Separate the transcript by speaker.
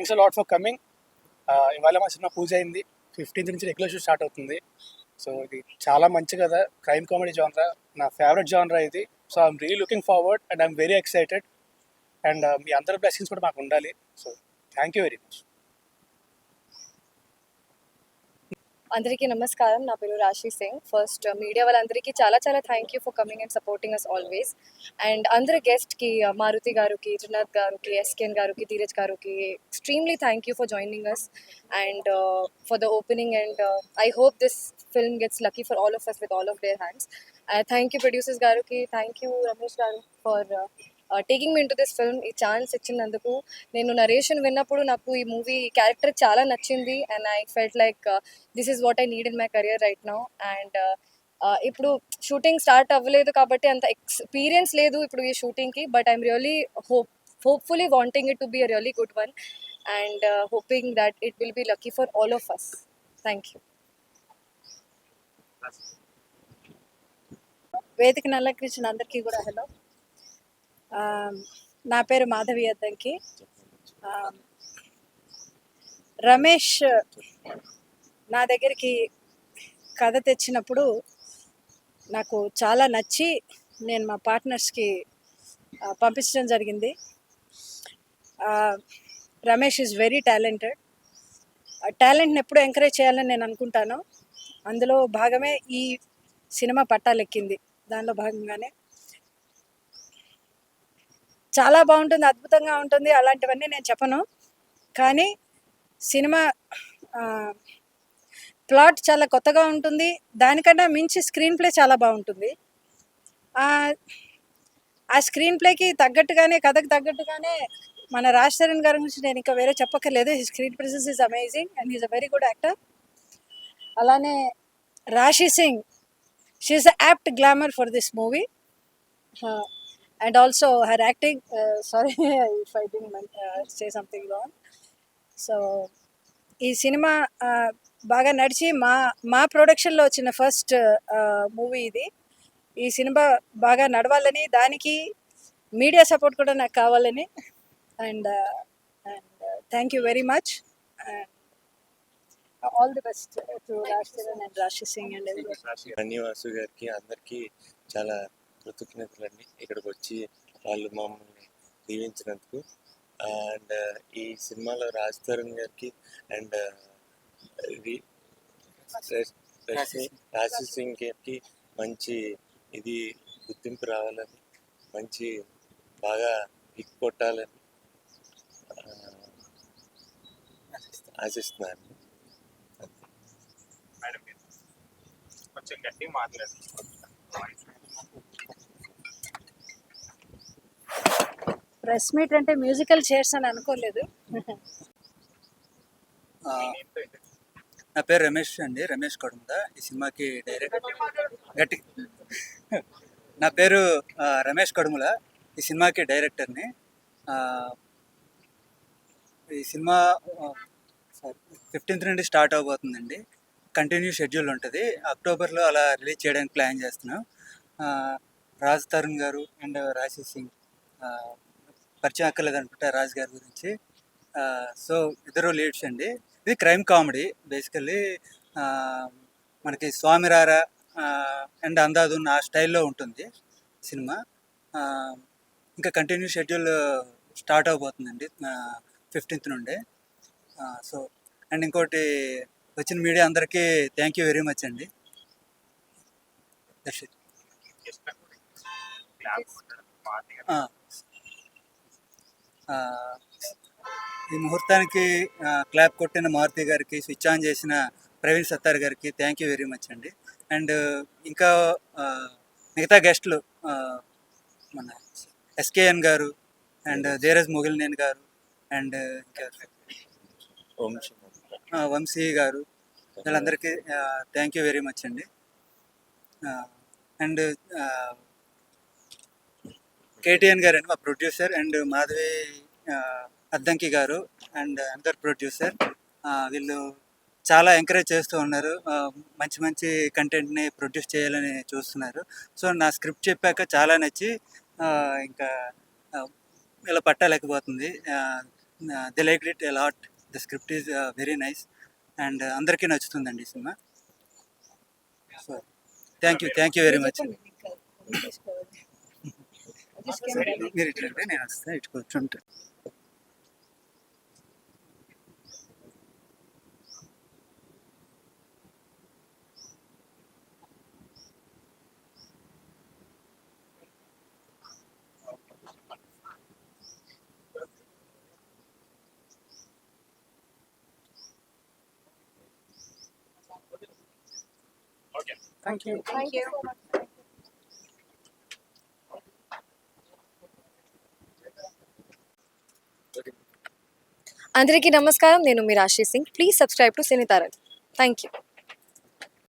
Speaker 1: Thanks lot for coming. ఇవాళ మా cinema పూజ అయింది. 15th నుంచి రెగ్యులర్ షో స్టార్ట్ అవుతుంది. సో ఇది చాలా మంచి కదా, క్రైమ్ కామెడీ జానరా, నా ఫేవరెట్ జానరా ఇది. So I'm really looking forward and I'm very excited. And మీ అందరి బ్లెస్సింగ్స్ కూడా మాకు ఉండాలి. So thank you very much.
Speaker 2: అందరికీ నమస్కారం. నా పేరు రాశి సింగ్. ఫస్ట్ మీడియా వాళ్ళందరికీ చాలా చాలా thank you for coming and supporting us always. And అందరి గెస్ట్కి మారుతి గారికి, త్రినాథ్ గారికి, ఎస్కేఎన్ గారికి, ధీరజ్ గారికి extremely thank you for joining us and for the opening. And I hope this film gets lucky for all of us with all of their hands. Thank you producers గారికి, thank you Ramesh గారు for taking me into this film. ఈ chance ఇచ్చినందుకు. నేను narration విన్నప్పుడు నాకు ఈ movie character చాలా నచ్చింది and I felt like this is what I need in my career right now. And ఇప్పుడు షూటింగ్ స్టార్ట్ అవ్వలేదు కాబట్టి అంత ఎక్స్పీరియన్స్ లేదు ఇప్పుడు ఈ షూటింగ్కి. But I'm really hopefully wanting it to be a really good one and hoping that it will be lucky for all of us. Thank you.
Speaker 3: వేదిక నల్లకృష్ణ అందరికీ కూడా హలో. నా పేరు మాధవి అద్దంకి. రమేష్ నా దగ్గరికి కథ తెచ్చినప్పుడు నాకు చాలా నచ్చి నేను మా పార్ట్నర్స్కి పంపించడం జరిగింది. Ramesh is very talented. టాలెంట్ని ఎప్పుడు ఎంకరేజ్ చేయాలని నేను అనుకుంటాను. అందులో భాగమే ఈ సినిమా పట్టాలెక్కింది. దానిలో భాగంగానే చాలా బాగుంటుంది, అద్భుతంగా ఉంటుంది. అలాంటివన్నీ నేను చెప్పను, కానీ సినిమా ప్లాట్ చాలా కొత్తగా ఉంటుంది. దానికన్నా మించి స్క్రీన్ ప్లే చాలా బాగుంటుంది. ఆ స్క్రీన్ ప్లేకి తగ్గట్టుగానే, కథకు తగ్గట్టుగానే మన రాజ్ తరుణ్ గారి గురించి నేను ఇంకా వేరే చెప్పక్కర్లేదు. His screen presence is amazing and he's a very good actor. అలానే రాశి Singh, she is a apt glamour for this movie. And also her acting, sorry if I didn't say something wrong. So ఈ cinema బాగా నడిచి మా ప్రొడక్షన్లో వచ్చిన first movie ఇది. ఈ సినిమా బాగా నడవాలని, దానికి మీడియా సపోర్ట్ కూడా నాకు కావాలని. And thank you very much and all the best to Raj Tarun and రాశి సింగ్ అండ్
Speaker 4: ధన్యవాసు గారికి అందరికీ చాలా కృతజ్ఞతలండి. ఇక్కడికి వచ్చి వాళ్ళు మమ్మల్ని దీవించినందుకు. అండ్ ఈ సినిమాలో రాజ్ తరుణ్ గారికి అండ్ రాశి సింగ్ గారికి మంచి ఇది గుర్తింపు రావాలని, మంచి బాగా హిట్ కొట్టాలని ఆశిస్తున్నాను.
Speaker 5: కొంచెం గట్టి మాట్లాడు.
Speaker 3: ప్రెస్ మీట్ అంటే మ్యూజికల్ చైర్స్ అని అనుకోలేదు.
Speaker 6: నా పేరు రమేష్ అండి, రమేష్ కొడుముద. ఈ సినిమాకి గట్టి నా పేరు రమేష్ కొడుముల. ఈ సినిమాకి డైరెక్టర్ని. ఈ సినిమా 15th నుండి స్టార్ట్ అవబోతుందండి. కంటిన్యూ షెడ్యూల్ ఉంటుంది. అక్టోబర్లో అలా రిలీజ్ చేయడానికి ప్లాన్ చేస్తున్నాం. రాజ్ తరుణ్ గారు అండ్ రాశి సింగ్ పరిచయం అక్కర్లేదు అనుకుంటా రాజ్ గారి గురించి. సో ఇద్దరు లీడ్స్ అండి. ఇది క్రైమ్ కామెడీ బేసికల్లీ. మనకి స్వామిరారా అండ్ అందాదున్ ఆ స్టైల్లో ఉంటుంది సినిమా. ఇంకా కంటిన్యూ షెడ్యూల్ స్టార్ట్ అవబోతుందండి 15th నుండే. సో అండ్ ఇంకోటి, వచ్చిన మీడియా అందరికీ థ్యాంక్ యూ వెరీ మచ్ అండి. దర్శిత్ ఈ ముహూర్తానికి క్లాప్ కొట్టిన మారుతి గారికి, స్విచ్ ఆన్ చేసిన ప్రవీణ్ సత్తార్ గారికి థ్యాంక్ యూ వెరీ మచ్ అండి. అండ్ ఇంకా మిగతా గెస్ట్లు మన ఎస్కేఎన్ గారు అండ్ ధీరజ్ మొగిలినేని గారు అండ్ ఇంకా వంశీ గారు, వీళ్ళందరికీ థ్యాంక్ యూ వెరీ మచ్ అండి. అండ్ కేటీఎన్ గారు అండి మా ప్రొడ్యూసర్, అండ్ మాధవి అద్దంకి గారు అండ్ అందర్ ప్రొడ్యూసర్. వీళ్ళు చాలా ఎంకరేజ్ చేస్తూ ఉన్నారు. మంచి మంచి కంటెంట్ని ప్రొడ్యూస్ చేయాలని చూస్తున్నారు. సో నా స్క్రిప్ట్ చెప్పాక చాలా నచ్చి ఇంకా ఇలా పట్టాలేకపోతుంది. They like it lot. The script is very nice and అందరికీ నచ్చుతుందండి ఈ సినిమా. So thank you very much. మీరు ఇట్లా నేను వస్తాను, ఇటు కూర్చుంటే.
Speaker 1: Thank you.
Speaker 2: Thank you. అందరికీ నమస్కారం, నేను మీ Rashi Singh. Please subscribe to cine Tarak. Thank you.